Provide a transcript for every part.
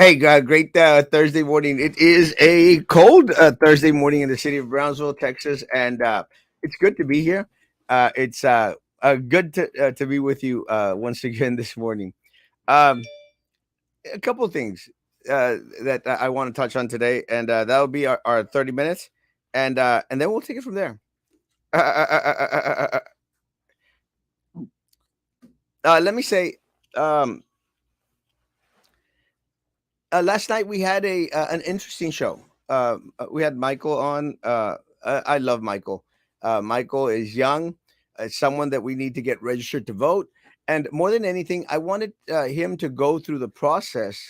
Hey, great Thursday morning. It is a cold Thursday morning in the city of Brownsville, Texas, and it's good to be here. It's good to be with you once again this morning. Um, a couple of things that I want to touch on today, and that'll be our 30 minutes, and then we'll take it from there. Uh, uh, uh, uh, uh, uh, uh, Let me say, um, last night we had a an interesting show. We had Michael on. I love Michael. Michael is young, someone that we need to get registered to vote, and more than anything, I wanted him to go through the process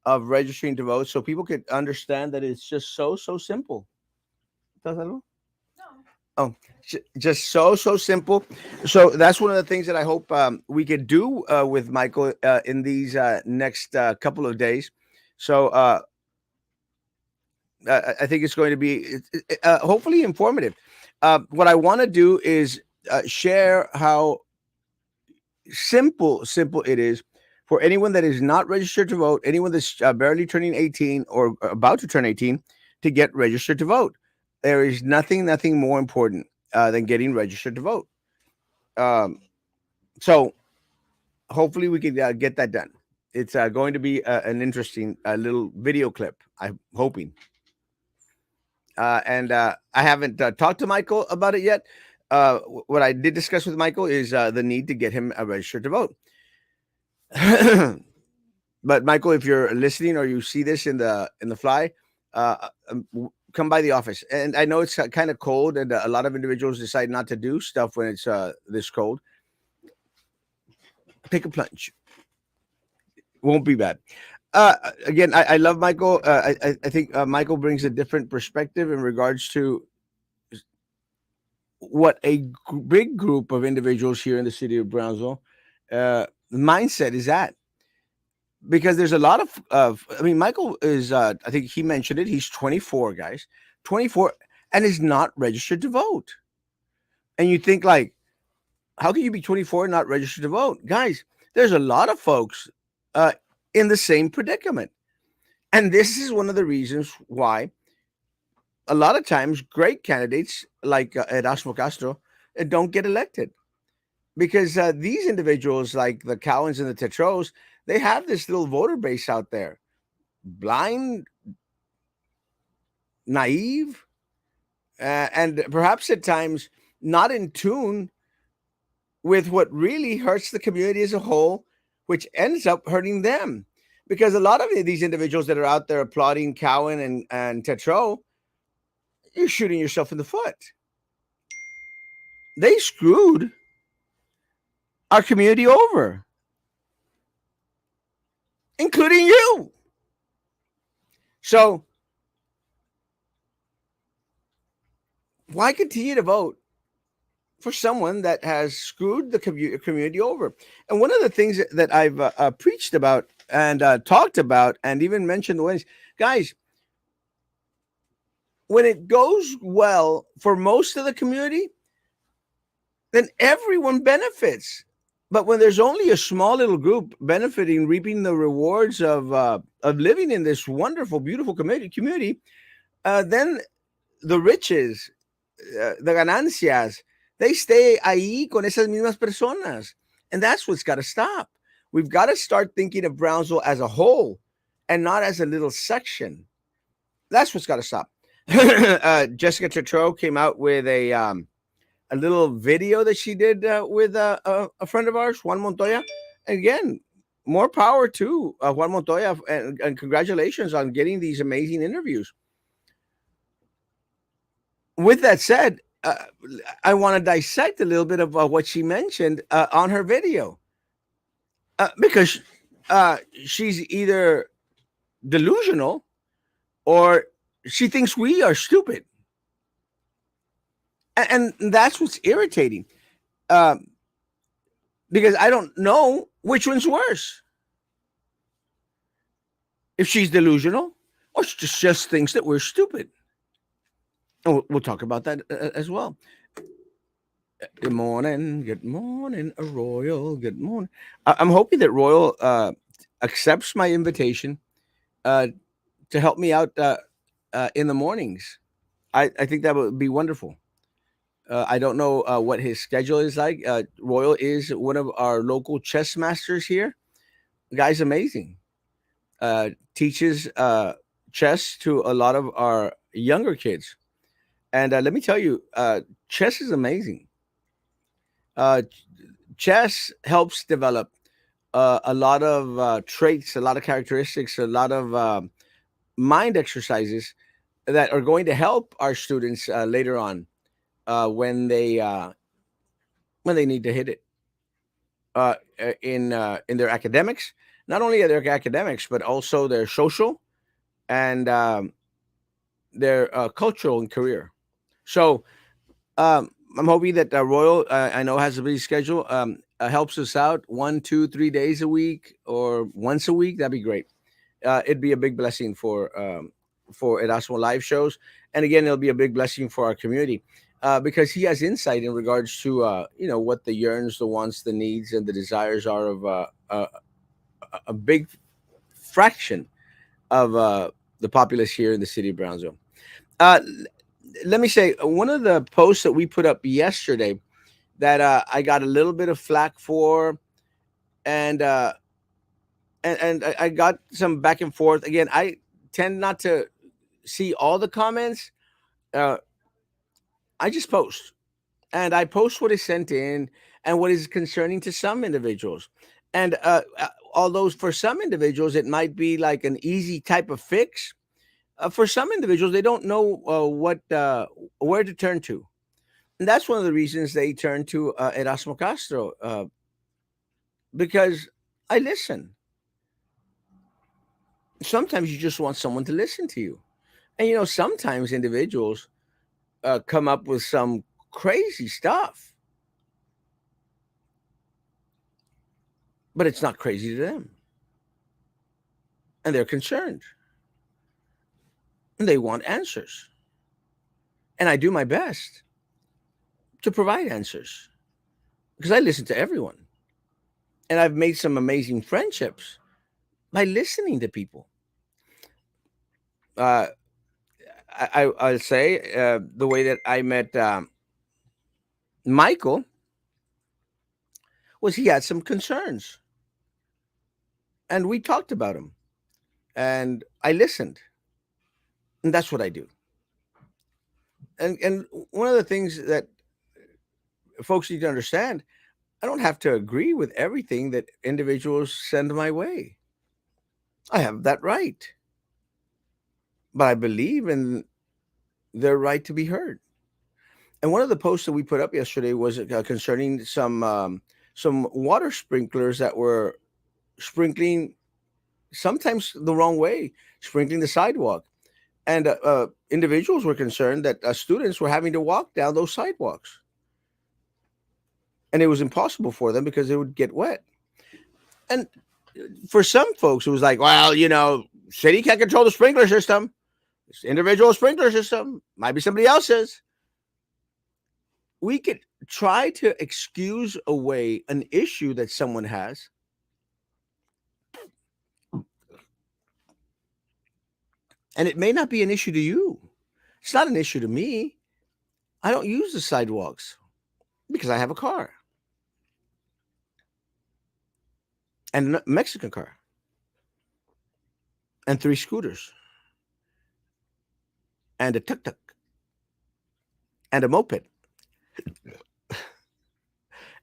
of registering to vote so people could understand that it's just so simple. ¿Estás algo? Oh, just so simple. So that's one of the things that I hope we could do with Michael in these next couple of days. So I think it's going to be hopefully informative. What I want to do is share how simple it is for anyone that is not registered to vote, anyone that's barely turning 18 or about to turn 18, to get registered to vote. There is nothing more important than getting registered to vote. Um, so hopefully we can get that done. It's going to be an interesting little video clip. I'm hoping. And I haven't talked to Michael about it yet. What I did discuss with Michael is the need to get him registered to vote. But Michael, if you're listening or you see this in the fly, come by the office. And I know it's kind of cold, and a lot of individuals decide not to do stuff when it's this cold. Take a plunge. Won't be bad. Again, I love Michael. I think Michael brings a different perspective in regards to what a big group of individuals here in the city of Brownsville mindset is at. Because there's a lot of I mean, Michael is I think he mentioned it. He's 24, guys, 24, and is not registered to vote. And you think like, how can you be 24 and not registered to vote, guys? There's a lot of folks uh, in the same predicament, and this is one of the reasons why a lot of times great candidates like Erasmo Castro don't get elected because these individuals like the Cowans and the Tetros, they have this little voter base out there, blind, naive, and perhaps at times not in tune with what really hurts the community as a whole, which ends up hurting them. Because a lot of these individuals that are out there applauding Cowan and Tetro, you're shooting yourself in the foot. They screwed our community over, including you. So why continue to vote for someone that has screwed the community over? And one of the things that I've preached about and talked about and even mentioned was, guys, when it goes well for most of the community, then everyone benefits. But when there's only a small little group benefiting, reaping the rewards of living in this wonderful, beautiful community, then the riches, the ganancias, they stay ahí con esas mismas personas. And that's what's got to stop. We've got to start thinking of Brownsville as a whole and not as a little section. That's what's got to stop. Jessica Tetro came out with a little video that she did with a friend of ours, Juan Montoya. Again, more power to Juan Montoya, and congratulations on getting these amazing interviews. With that said, I want to dissect a little bit of what she mentioned on her video because she's either delusional or she thinks we are stupid. And that's what's irritating because I don't know which one's worse. If she's delusional or she just thinks that we're stupid. And we'll talk about that as well. Good morning, Royal. Good morning. I'm hoping that Royal accepts my invitation uh, to help me out in the mornings. I think that would be wonderful. I don't know what his schedule is like. Royal is one of our local chess masters here. The guy's amazing. Teaches chess to a lot of our younger kids. And let me tell you, chess is amazing. Uh, Chess helps develop a lot of traits, a lot of characteristics, a lot of mind exercises that are going to help our students later on uh, when they uh, when they need to hit it in their academics. Not only their academics, but also their social and their cultural and career. So I'm hoping that Royal, I know has a busy schedule, helps us out 1, 2, 3 days a week or once a week. That'd be great. It'd be a big blessing for Erasmo live shows, and again, it'll be a big blessing for our community because he has insight in regards to what the yearns, the wants, the needs, and the desires are of a big fraction of the populace here in the city of Brownsville. Let me say one of the posts that we put up yesterday that I got a little bit of flack for, and I got some back and forth. Again, I tend not to see all the comments. Uh, I just post, and I post what is sent in and what is concerning to some individuals. And although for some individuals it might be like an easy type of fix, for some individuals they don't know what where to turn to. And that's one of the reasons they turn to Erasmo Castro because I listen. Sometimes you just want someone to listen to you. And sometimes individuals come up with some crazy stuff, but it's not crazy to them. And they're concerned and they want answers. And I do my best to provide answers because I listen to everyone. And I've made some amazing friendships by listening to people. Uh, I'll say the way that I met Michael was he had some concerns and we talked about them and I listened. And that's what I do. And one of the things that folks need to understand, I don't have to agree with everything that individuals send my way. I have that right, but I believe in their right to be heard. And one of the posts that we put up yesterday was concerning some water sprinklers that were sprinkling sometimes the wrong way, sprinkling the sidewalk. And individuals were concerned that students were having to walk down those sidewalks, and it was impossible for them because they would get wet. And for some folks, it was like, well, city can't control the sprinkler system. It's individual sprinkler system. Might be somebody else's. We could try to excuse away an issue that someone has, and it may not be an issue to you. It's not an issue to me. I don't use the sidewalks because I have a car and a Mexican car and 3 scooters and a tuk tuk and a moped.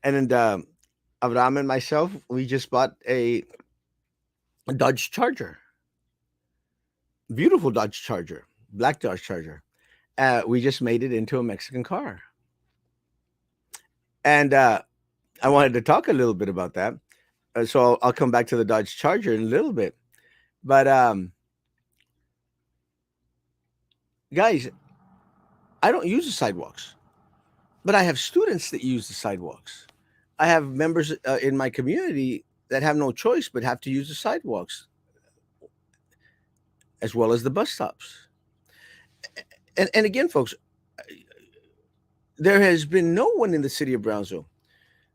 And Avram and myself, we just bought a Dodge Charger, beautiful Dodge Charger, black Dodge Charger. We just made it into a Mexican car, and I wanted to talk a little bit about that. So I'll come back to the Dodge Charger in a little bit. But guys, I don't use the sidewalks, but I have students that use the sidewalks. I have members in my community that have no choice but have to use the sidewalks as well as the bus stops. And again, folks, there has been no one in the city of Brownsville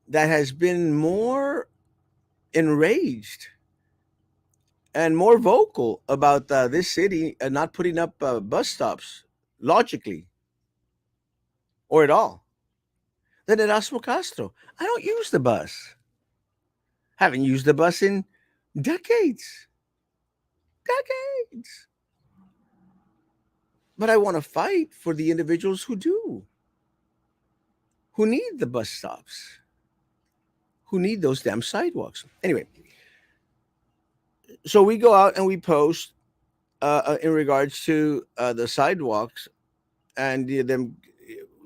that has been more enraged and more vocal about this city not putting up bus stops logically or at all than Erasmo Castro. I don't use the bus. Haven't used the bus in decades. Decades. But I want to fight for the individuals who do, who need the bus stops, who need those damn sidewalks. Anyway, so we go out and we post in regards to the sidewalks and them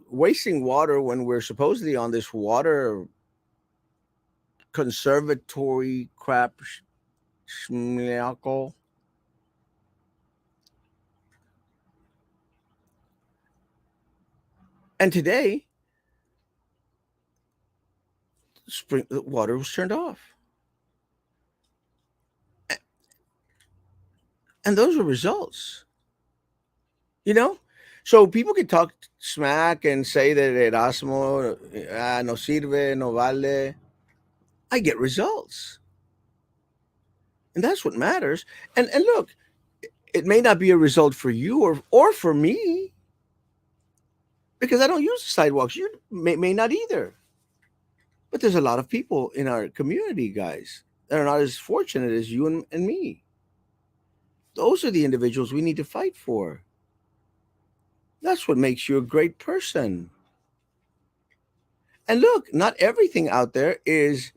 wasting water when we're supposedly on this water conservatory crap schmeckle. And today, spring the water was turned off, and those were results. You know, so people can talk smack and say that Erasmo no sirve, no vale. I get results, and that's what matters. And look, it may not be a result for you or for me because I don't use the sidewalks. You may not either. But there's a lot of people in our community, guys, that are not as fortunate as you and me. Those are the individuals we need to fight for. That's what makes you a great person. And look, not everything out there is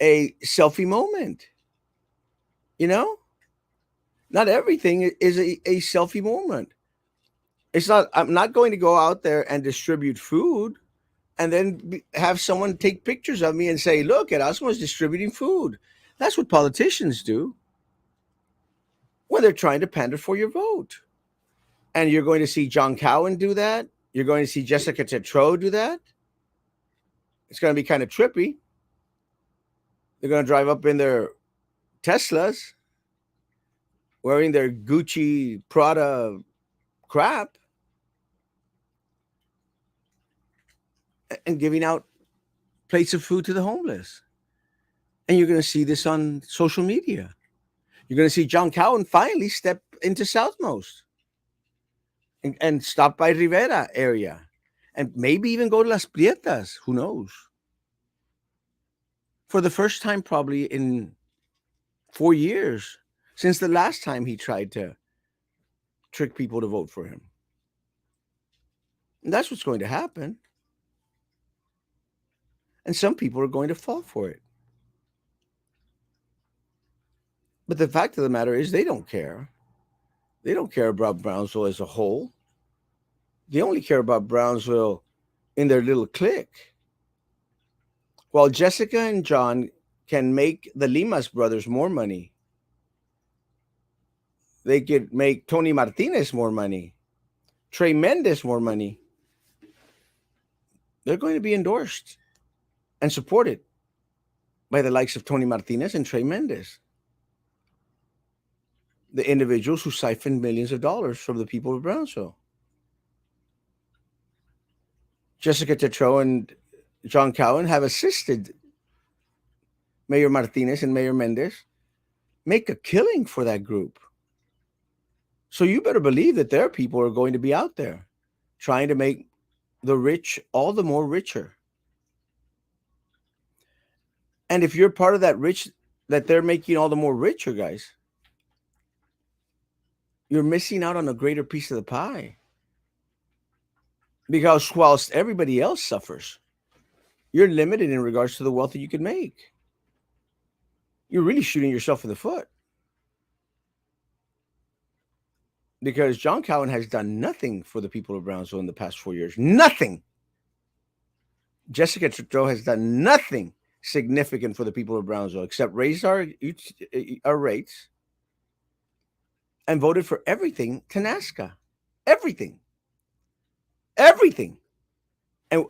a selfie moment. You know, not everything is a selfie moment. It's not, I'm not going to go out there and distribute food and then have someone take pictures of me and say, look, Erasmo is distributing food. That's what politicians do when they're trying to pander for your vote. And you're going to see John Cowan do that. You're going to see Jessica Tetreault do that. It's going to be kind of trippy. They're going to drive up in their Teslas, wearing their Gucci Prada crap, and giving out plates of food to the homeless. And you're going to see this on social media. You're going to see John Cowan finally step into Southmost and stop by Rivera area and maybe even go to Las Prietas. Who knows? For the first time, probably in 4 years, since the last time he tried to trick people to vote for him. And that's what's going to happen. And some people are going to fall for it. But the fact of the matter is, they don't care. They don't care about Brownsville as a whole. They only care about Brownsville in their little clique. While Jessica and John can make the Limas brothers more money, they could make Tony Martinez more money, Trey Mendez more money. They're going to be endorsed and supported by the likes of Tony Martinez and Trey Mendez, the individuals who siphoned millions of dollars from the people of Brownsville. Jessica Tetreault and John Cowan have assisted Mayor Martinez and Mayor Mendez make a killing for that group. So you better believe that their people are going to be out there trying to make the rich all the more richer. And if you're part of that rich that they're making all the more richer, guys, you're missing out on a greater piece of the pie. Because whilst everybody else suffers, you're limited in regards to the wealth that you can make. You're really shooting yourself in the foot. Because John Cowan has done nothing for the people of Brownsville in the past 4 years. Nothing. Jessica Tetreault has done nothing significant for the people of Brownsville except raise our rates and voted for everything to NASCA. Everything. Everything. And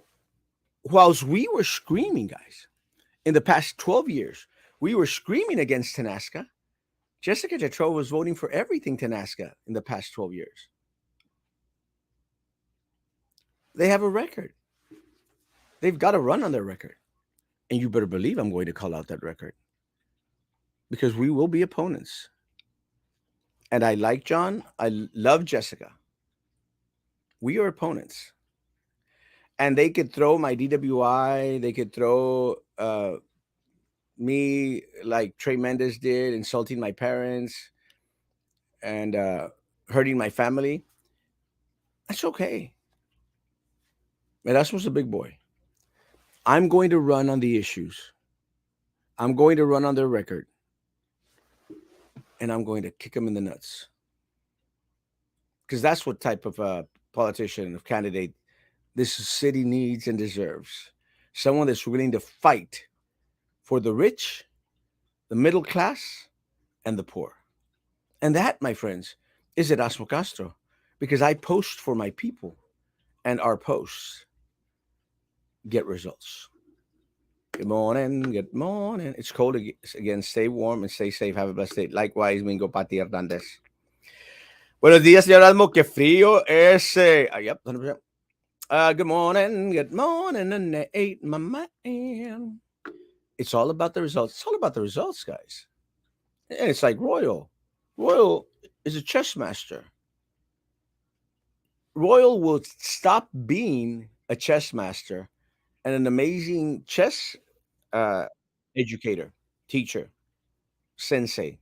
whilst we were screaming, guys, in the past 12 years, we were screaming against Tanasca. Jessica Tetreault was voting for everything Tanasca in the past 12 years. They have a record. They've got a run on their record. And you better believe I'm going to call out that record. Because we will be opponents. and I like John. Love Jessica. We are opponents, and they could throw my DWI. They could throw me like Trey Mendez did, insulting my parents and hurting my family. That's okay. Erasmo's a big boy. I'm going to run on the issues. I'm going to run on their record, and I'm going to kick them in the nuts because that's what type of politician, of candidate, this city needs and deserves. Someone that's willing to fight for the rich, the middle class, and the poor. And that, my friends, is Erasmo Castro, because I post for my people, and our posts get results. Good morning. Good morning. It's cold again. Stay warm and stay safe. Have a blessed day. Likewise, Mingo Pati Hernandez. Buenos días, señor Erasmo. Qué frío ese. Yep, 100%. Good morning. Good morning. And I ate my man. It's all about the results. It's all about the results, guys. And it's like Royal. Royal is a chess master. Royal will stop being a chess master and an amazing chess uh, educator, teacher, sensei,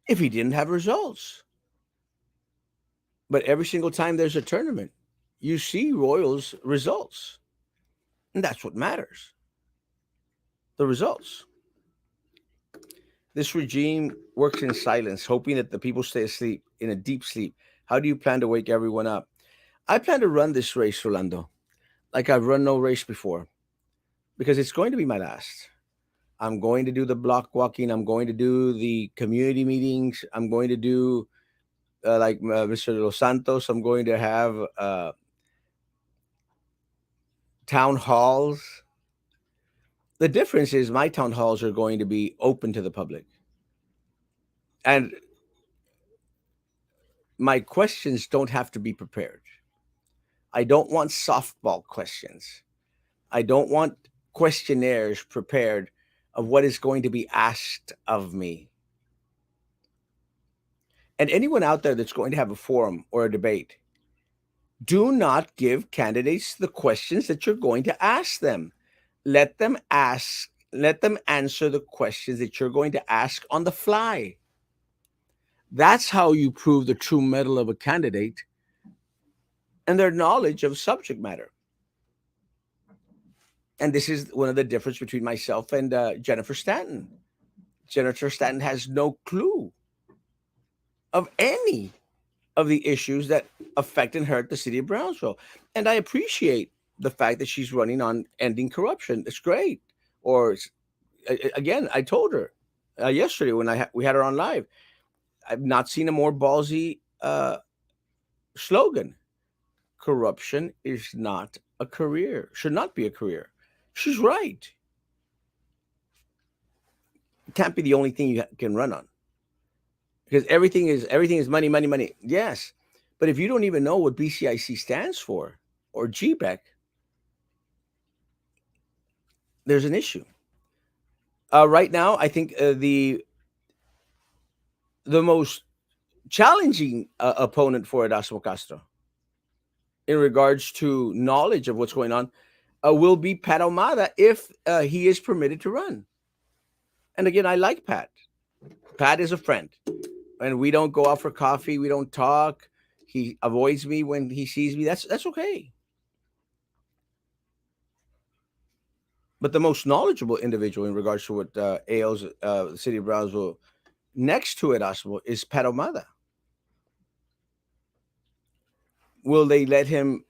if he didn't have results. But every single time there's a tournament, you see Royal's results. And that's what matters, the results. This regime works in silence, hoping that the people stay asleep in a deep sleep. How do you plan to wake everyone up? I plan to run this race, Rolando, like I've run no race before, because it's going to be my last. I'm going to do the block walking. I'm going to do the community meetings. I'm going to do like Mr. Los Santos. I'm going to have town halls. The difference is my town halls are going to be open to the public. And my questions don't have to be prepared. I don't want softball questions. I don't want questionnaires prepared of what is going to be asked of me. And anyone out there that's going to have a forum or a debate, do not give candidates the questions that you're going to ask them. Let them answer the questions that you're going to ask on the fly. That's how you prove the true mettle of a candidate and their knowledge of subject matter. And this is one of the difference between myself and Jennifer Stanton. Jennifer Stanton has no clue of any of the issues that affect and hurt the city of Brownsville. And I appreciate the fact that she's running on ending corruption. It's great. Or again, I told her yesterday when we had her on live, I've not seen a more ballsy slogan. Corruption is not a career, should not be a career. She's right. It can't be the only thing you can run on because everything is money, money, money. Yes, but if you don't even know what BCIC stands for or GBEC, there's an issue. Right now, I think the most challenging opponent for Erasmo Castro in regards to knowledge of what's going on will be Pat Almada if he is permitted to run. And again, I like Pat. Pat is a friend, and we don't go out for coffee. We don't talk. He avoids me when he sees me. That's okay. But the most knowledgeable individual in regards to what ails the city of Brownsville next to Erasmo is Pat Almada. Will they let him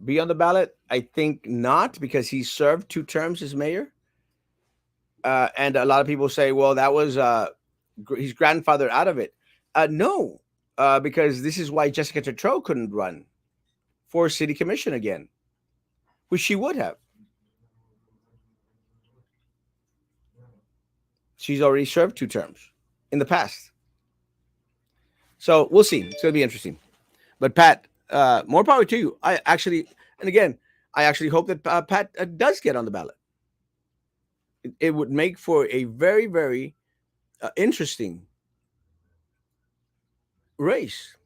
be on the ballot? I think not, because he served 2 terms as mayor. And a lot of people say, well, that was his grandfather out of it. No, because this is why Jessica Tetreault couldn't run for city commission again, which she would have. She's already served 2 terms in the past. So we'll see. It's going to be interesting. But Pat, more power to you. And again, I actually hope that Pat does get on the ballot. It would make for a very, very interesting race.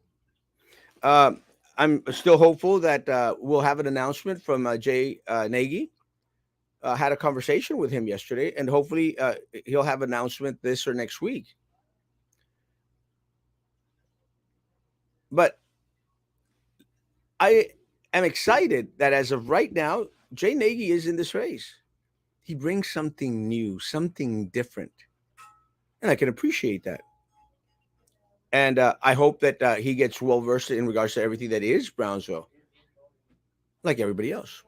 Uh, I'm still hopeful that we'll have an announcement from Jay Nagy. Had a conversation with him yesterday, and hopefully he'll have an announcement this or next week. But I am excited that as of right now, Jay Nagy is in this race. He brings something new, something different, and I can appreciate that. And I hope that he gets well versed in regards to everything that is Brownsville, like everybody else.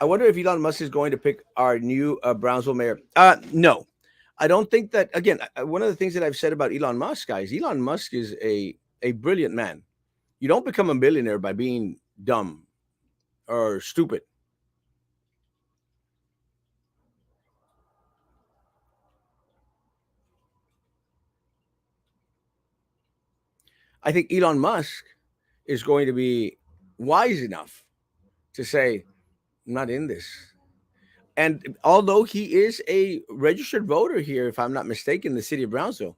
I wonder if Elon Musk is going to pick our new Brownsville mayor. No, I don't think that. Again, one of the things that I've said about Elon Musk, guys, Elon Musk is a brilliant man. You don't become a millionaire by being dumb or stupid. I think Elon Musk is going to be wise enough to say, I'm not in this. And although he is a registered voter here, if I'm not mistaken, in the city of Brownsville,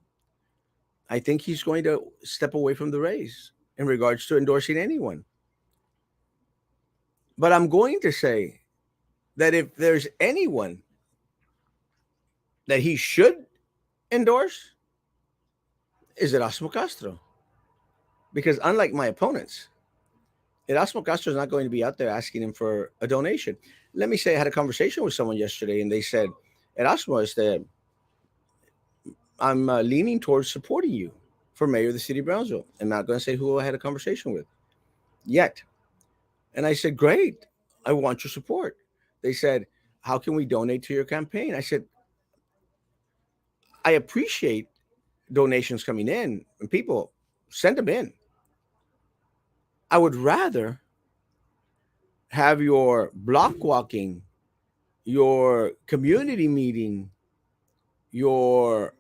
I think he's going to step away from the race in regards to endorsing anyone. But I'm going to say that if there's anyone that he should endorse, is Erasmo Castro. Because unlike my opponents, Erasmo Castro is not going to be out there asking him for a donation. Let me say, I had a conversation with someone yesterday, and they said, Erasmo, I'm leaning towards supporting you for mayor of the city of Brownsville. I'm not going to say who I had a conversation with yet. And I said, great. I want your support. They said, how can we donate to your campaign? I said, I appreciate donations coming in and people send them in. I would rather have your block walking, your community meeting, your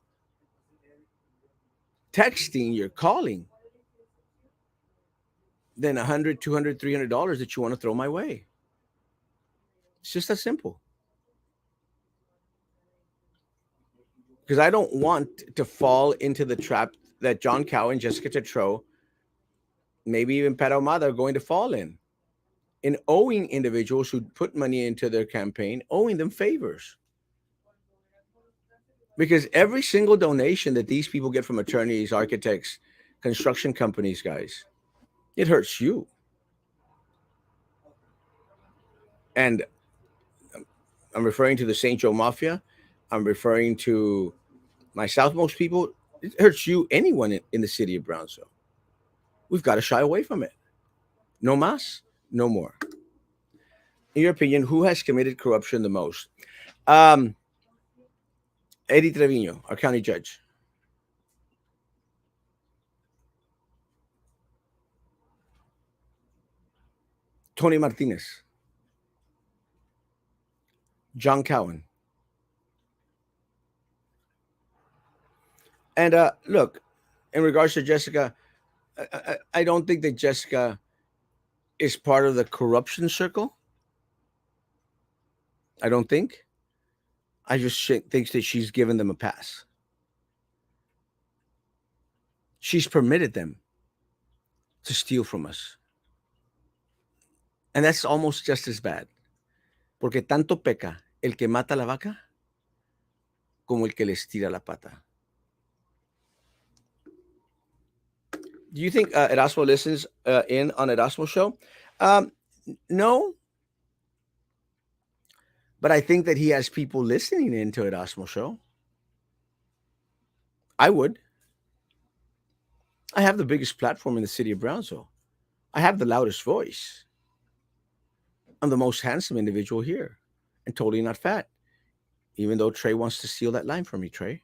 texting, your calling than 100, 200, $300 that you want to throw my way. It's just that simple. Because I don't want to fall into the trap that John Cowan, Jessica Tetreault, maybe even Pat Ahumada are going to fall in owing individuals who put money into their campaign, owing them favors. Because every single donation that these people get from attorneys, architects, construction companies, guys, it hurts you. And I'm referring to the St. Joe Mafia. I'm referring to my Southmost people. It hurts you, anyone in the city of Brownsville. We've got to shy away from it. No mas, no more. In your opinion, who has committed corruption the most? Um, Eddie Trevino, our county judge. Tony Martinez, John Cowan. And look, in regards to Jessica, I don't think that Jessica is part of the corruption circle. I don't think. I just think that she's given them a pass. She's permitted them to steal from us. And that's almost just as bad. Porque tanto peca el que mata la vaca como el que les tira la pata. Do you think Erasmo listens in on Erasmo show? Um, no, but I think that he has people listening into Erasmo show. I would. I have the biggest platform in the city of Brownsville. I have the loudest voice. I'm the most handsome individual here and totally not fat, even though Trey wants to steal that line from me, Trey.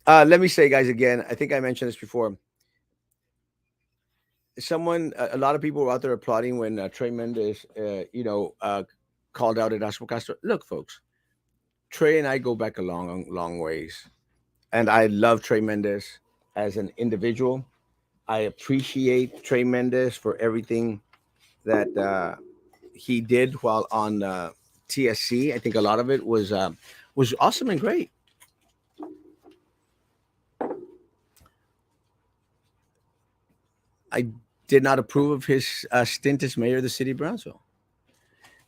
Let me say, guys, again, I think I mentioned this before. A lot of people were out there applauding when Trey Mendez, called out Erasmo Castro. Look, folks, Trey and I go back a long, long ways. And I love Trey Mendez as an individual. I appreciate Trey Mendez for everything that he did while on TSC. I think a lot of it was awesome and great. I did not approve of his stint as mayor of the city of Brownsville.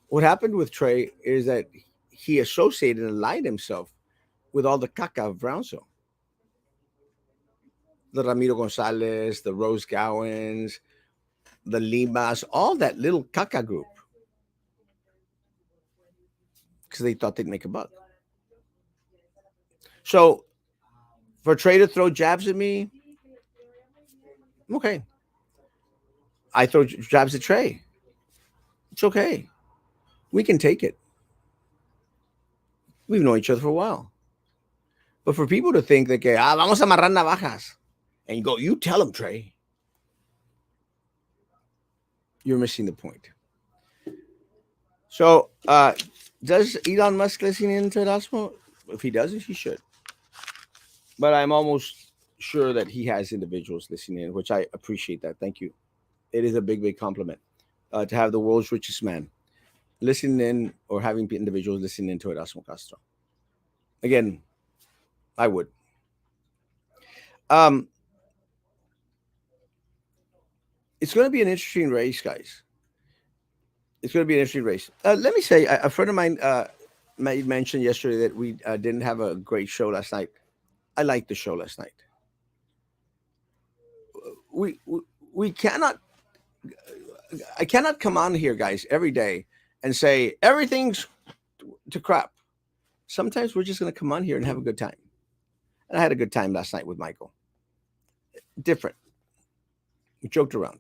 What happened with Trey is that he associated and aligned himself with all the caca of Brownsville. The Ramiro Gonzalez, the Rose Gowans, the Limas, all that little caca group, because they thought they'd make a buck. So for Trey to throw jabs at me, okay. I throw jabs at Trey. It's okay. We can take it. We've known each other for a while. But for people to think that, vamos a amarrar navajas, and you go, you tell them, Trey, you're missing the point. So, does Elon Musk listen into Erasmo? If he doesn't, he should. But I'm almost sure that he has individuals listening in, which I appreciate that. Thank you. It is a big, big compliment to have the world's richest man listening in or having individuals listening in to Erasmo Castro. Again, I would. Um, it's going to be an interesting race, guys. It's going to be an interesting race. Let me say, a friend of mine mentioned yesterday that we didn't have a great show last night. I liked the show last night. We we, we cannot. I cannot come on here, guys, every day and say everything's to crap. Sometimes we're just going to come on here and have a good time. And I had a good time last night with Michael. Different. We joked around.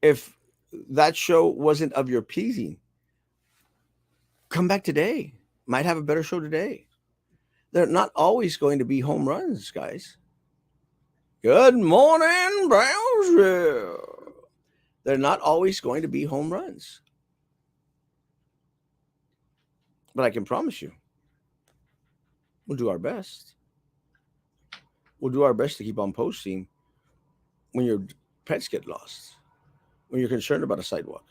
If that show wasn't of your pleasing, come back today. Might have a better show today. They're not always going to be home runs, guys. Good morning, Brownsville. They're not always going to be home runs. But I can promise you, we'll do our best. We'll do our best to keep on posting when your pets get lost, when you're concerned about a sidewalk,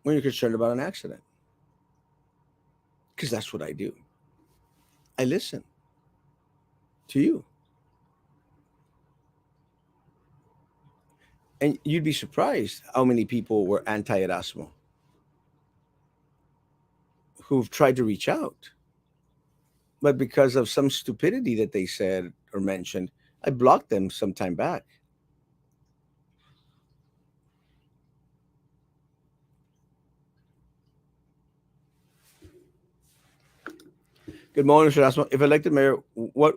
when you're concerned about an accident. Because that's what I do. I listen to you. And you'd be surprised how many people were anti Erasmo who've tried to reach out. But because of some stupidity that they said or mentioned, I blocked them some time back. Good morning, Mr. Erasmo. If elected mayor, what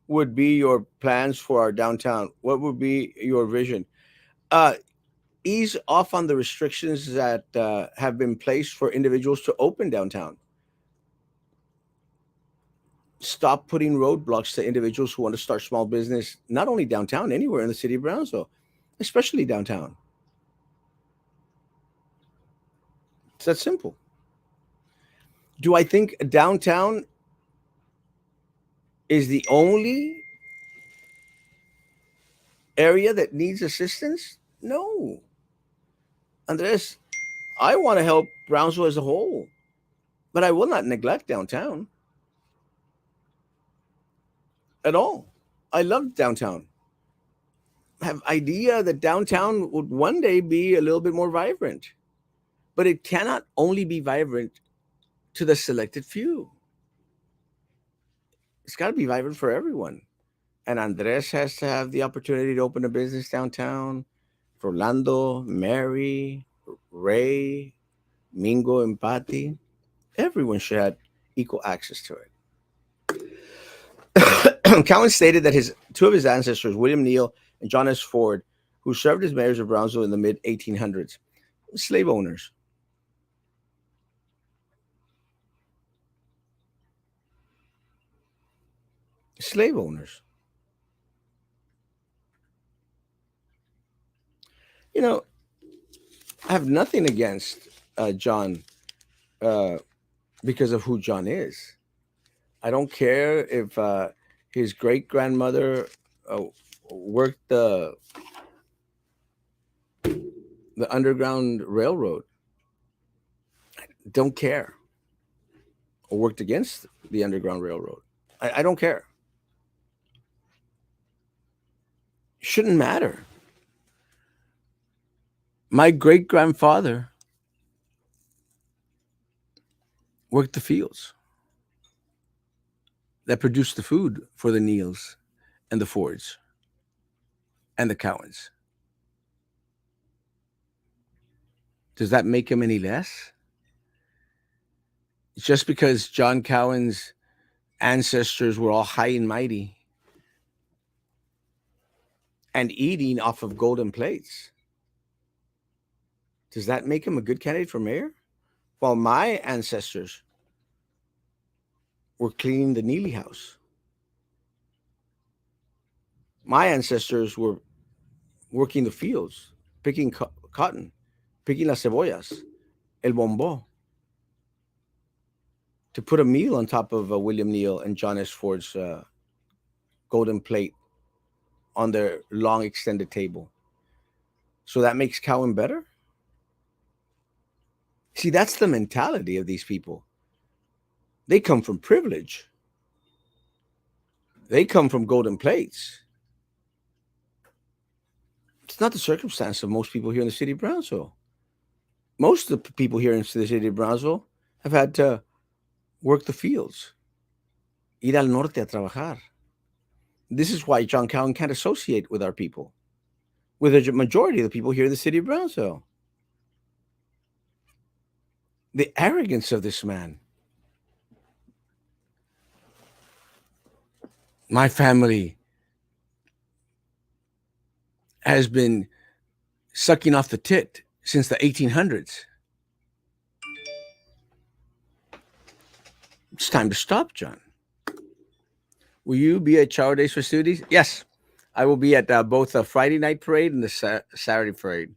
would be your plans for our downtown? What would be your vision? Uh, Ease off on the restrictions that have been placed for individuals to open downtown. Stop putting roadblocks to individuals who want to start small business, not only downtown, anywhere in the city of Brownsville, especially downtown. It's that simple. Do I think downtown is the only area that needs assistance? No. Andres, I want to help Brownsville as a whole, but I will not neglect downtown at all. I love downtown. I have idea that downtown would one day be a little bit more vibrant, but it cannot only be vibrant to the selected few. It's got to be vibrant for everyone. And Andres has to have the opportunity to open a business downtown. Rolando, Mary, Ray, Mingo, and Patty. Everyone should have equal access to it. Cowan stated that two of his ancestors, William Neal and John S. Ford, who served as mayors of Brownsville in the mid 1800s, slave owners. Slave owners. You know, I have nothing against John uh, because of who John is. I don't care if his great grandmother worked the Underground Railroad. Don't care. Or worked against the Underground Railroad. I don't care. Shouldn't matter. My great grandfather worked the fields that produced the food for the Neils and the Fords and the Cowans. Does that make him any less? Just because John Cowan's ancestors were all high and mighty and eating off of golden plates, does that make him a good candidate for mayor? While my ancestors were cleaning the Neely house, my ancestors were working the fields, picking cotton, picking las cebollas, el bombo, to put a meal on top of William Neal and John S. Ford's golden plate on their long extended table. So that makes Cowan better? See, that's the mentality of these people. They come from privilege. They come from golden plates. It's not the circumstance of most people here in the city of Brownsville. Most of the people here in the city of Brownsville have had to work the fields, ir al norte a trabajar. This is why John Cowan can't associate with our people, with the majority of the people here in the city of Brownsville. The arrogance of this man. My family has been sucking off the tit since the 1800s. It's time to stop, John. Will you be at Charo Days festivities? Yes, I will be at both the Friday night parade and the Saturday parade.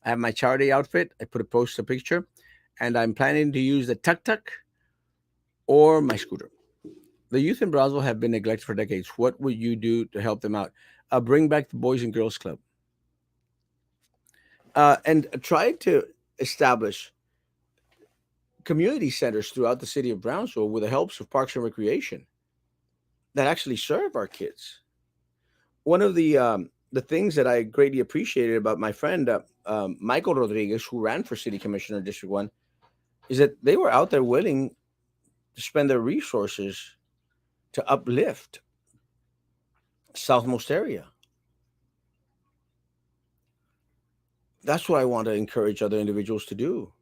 I have my Charo Day outfit. I put a picture, and I'm planning to use the tuk-tuk or my scooter. The youth in Brownsville have been neglected for decades. What would you do to help them out? Bring back the Boys and Girls Club. And try to establish community centers throughout the city of Brownsville with the helps of Parks and Recreation that actually serve our kids. One of the things that I greatly appreciated about my friend Michael Rodriguez, who ran for city commissioner in District 1, is that they were out there willing to spend their resources to uplift Southmost area. That's what I want to encourage other individuals to do,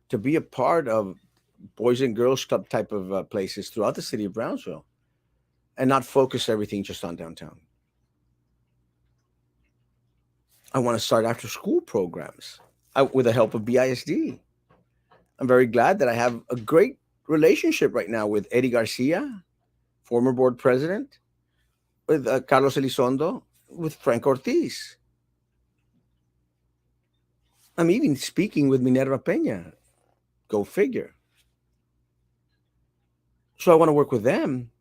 to be a part of Boys and Girls Club type of places throughout the city of Brownsville and not focus everything just on downtown. I want to start after school programs with the help of BISD. I'm very glad that I have a great relationship right now with Eddie Garcia, former board president, with Carlos Elizondo, with Frank Ortiz. I'm even speaking with Minerva Peña. Go figure. So I want to work with them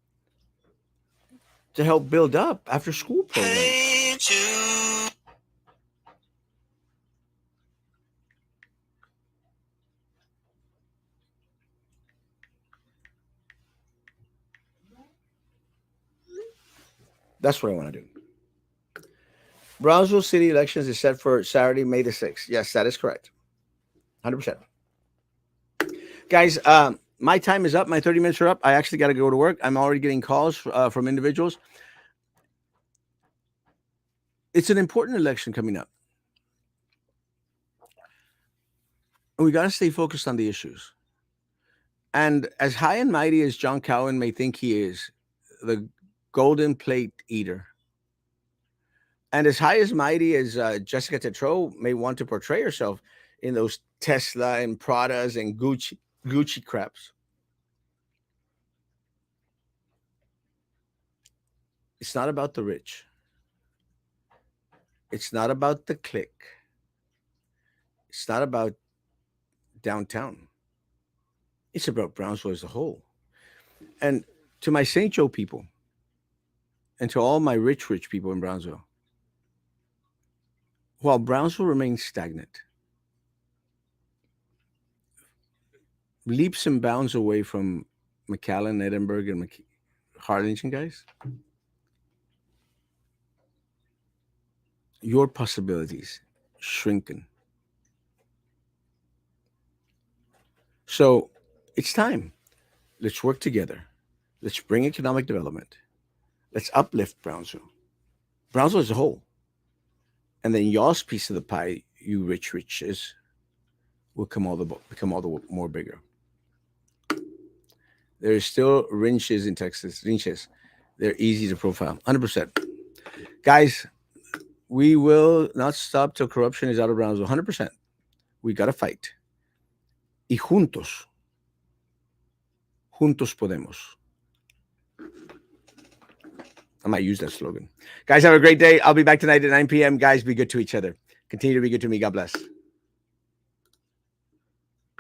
to help build up after school programs. That's what I want to do. Brownsville city elections is set for Saturday, May the 6th. Yes, that is correct. 100%. Guys, my time is up. My 30 minutes are up. I actually got to go to work. I'm already getting calls from individuals. It's an important election coming up. And we got to stay focused on the issues. And as high and mighty as John Cowan may think he is, the golden plate eater, and as high as mighty as Jessica Tetreault may want to portray herself in those Tesla and Pradas and Gucci craps, it's not about the rich. It's not about the clique. It's not about downtown. It's about Brownsville as a whole. And to my St. Joe people, and to all my rich people in Brownsville, while Brownsville remains stagnant, leaps and bounds away from McAllen, Edinburgh, and Harlingen, guys, your possibilities shrinking. So it's time. Let's work together. Let's bring economic development. Let's uplift Brownsville as a whole. And then y'all's piece of the pie, you riches, will become all the more bigger. There is still wrenches in Texas. Wrenches. They're easy to profile. 100%. Guys, we will not stop till corruption is out of Brownsville. 100%. We got to fight. Y juntos podemos. I might use that slogan. Guys, have a great day. I'll be back tonight at 9 p.m. Guys, be good to each other. Continue to be good to me. God bless.